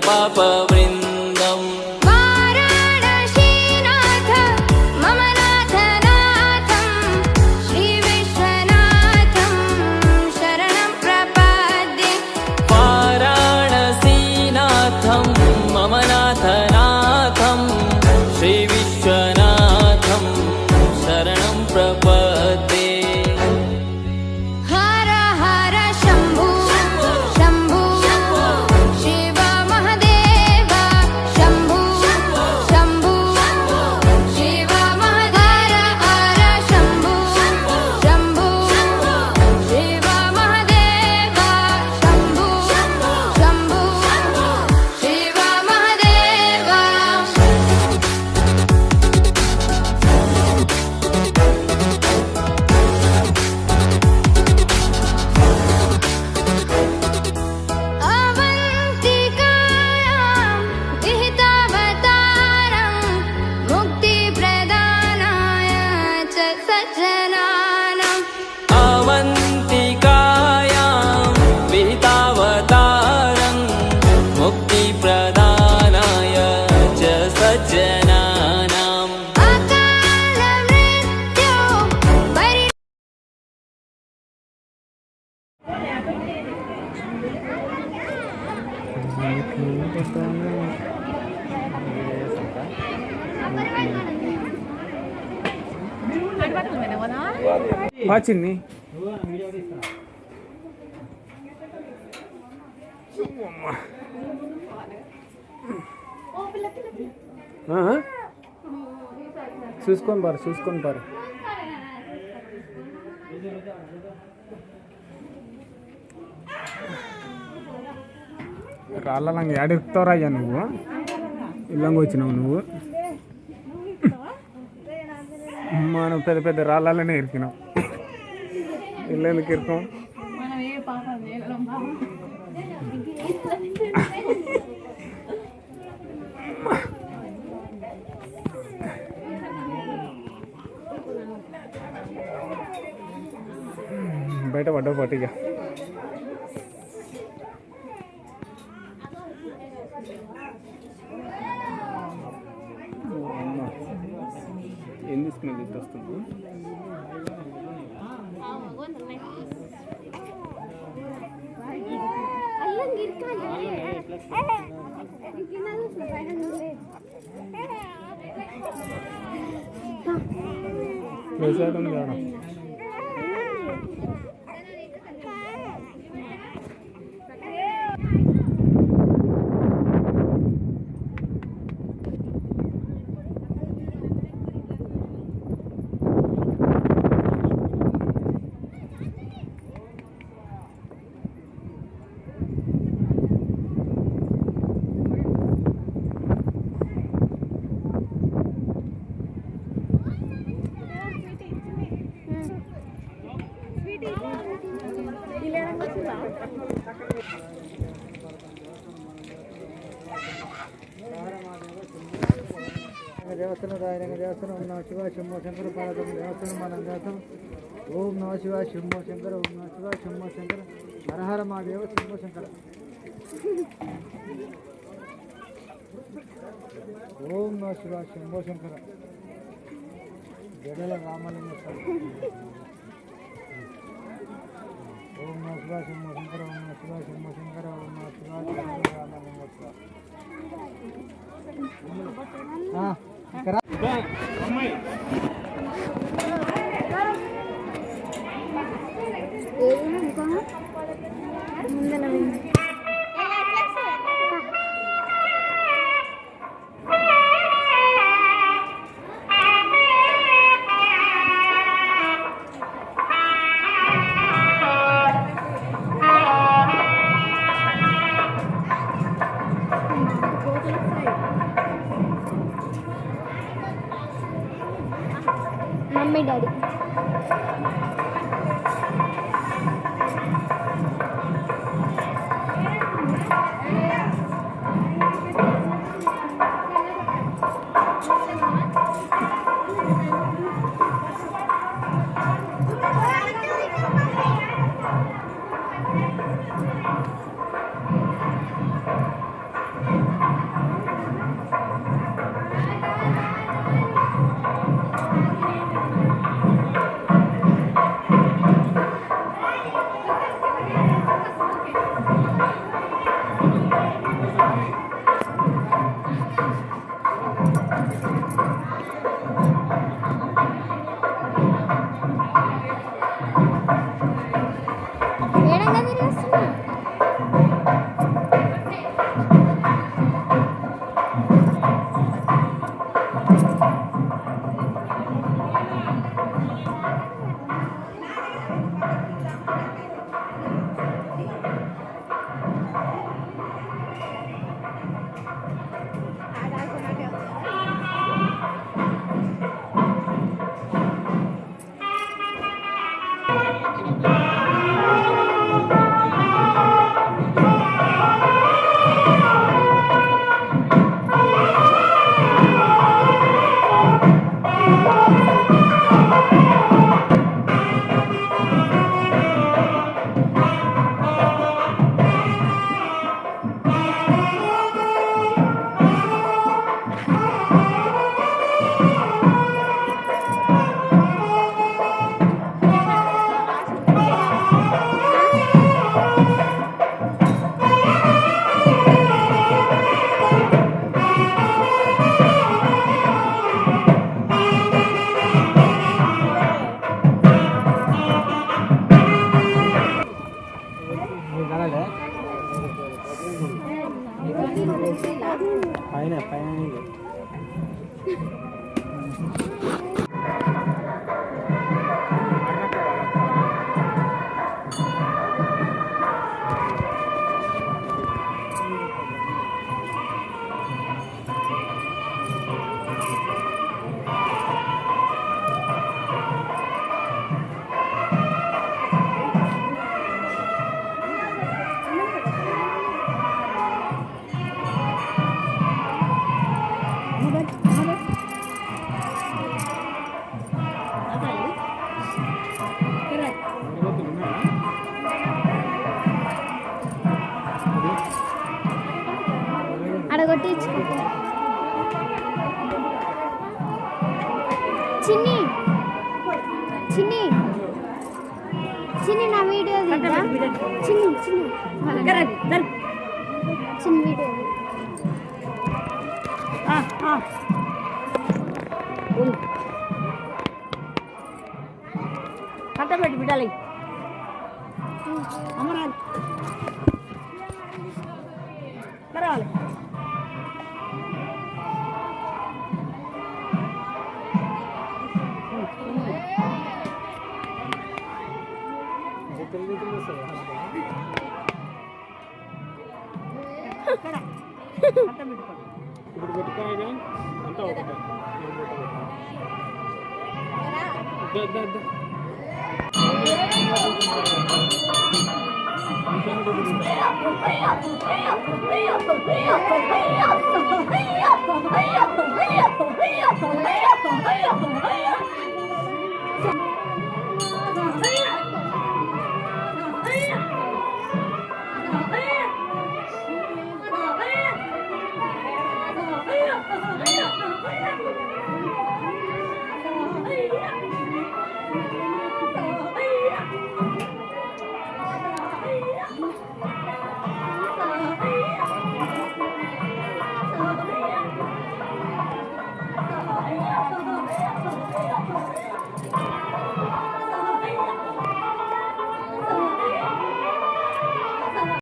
पापवृन्दम् वाराणसीनाथ मम नाथनाथं श्रीविश्वनाथं शरणं प्रपद्ये वाराणसीनाथं मम नाथनाथं श्रीविश्वनाथं शरणं प्रपद्ये हर हर शम्भो शम्भो शिव महदेव शम्भो शम्भो शिव महदेव हर शम्भो शम्भो शिव महदेव शम्भो शम्भो शिव महदेव अवन्तिकायां विहितावतारं मुक्तिप्रदानाय च सज्जनानाम् अवन्तिकायां विहितावतारं मुक्तिप्रदानाय च सज्जनानाम् अकालमृत्यो परि చిన్ని చూసుకొని పారు చూసుకొని పారు రాళ్ళంగా ఏడిరుకుతావురా అయ్యా నువ్వు ఇల్లంగా వచ్చినావు నువ్వు మనం పెద్ద పెద్ద రాళ్ళనే ఇరికినావు ఇల్లు ఎందుకు ఇరుకాం బయట పడ్డావు పట్టిగా ఏం తీసుకునేది ఇట్లా వస్తుంది వేసాడు మేడం దేవస్థానం రాయరంగ దేవస్థానం ఓం నమ శివాయ శంభో శంకర పార్వతం దేవస్థానం మనం దేవస్థానం ఓం నమ శివాయ శంభో శంకర ఓం నమ శివాయ శంభో శంకర హరహర మహాదేవ శంభో శంకర ఓం నమ శివాయ శంభో శంకర జడల రామలింగ స్వామి ఓం నమ శివాయ శంభో శంకర ఓం నమ శివాయ శంభో శంకర ఓం నమ శివాయ జడల రామలింగ స్వామి ఇక్కడ అడగొట్టి చిన్ని చిన్ని చిన్ని నా వీడియో తీద్దా చిన్ని చిన్ని చిన్ని వీడియో కట్టబెట్టి బిడ్డలే అమరాలి రావాలి ఇప్పుడు పెట్టుకోగా అంతా ఒకటే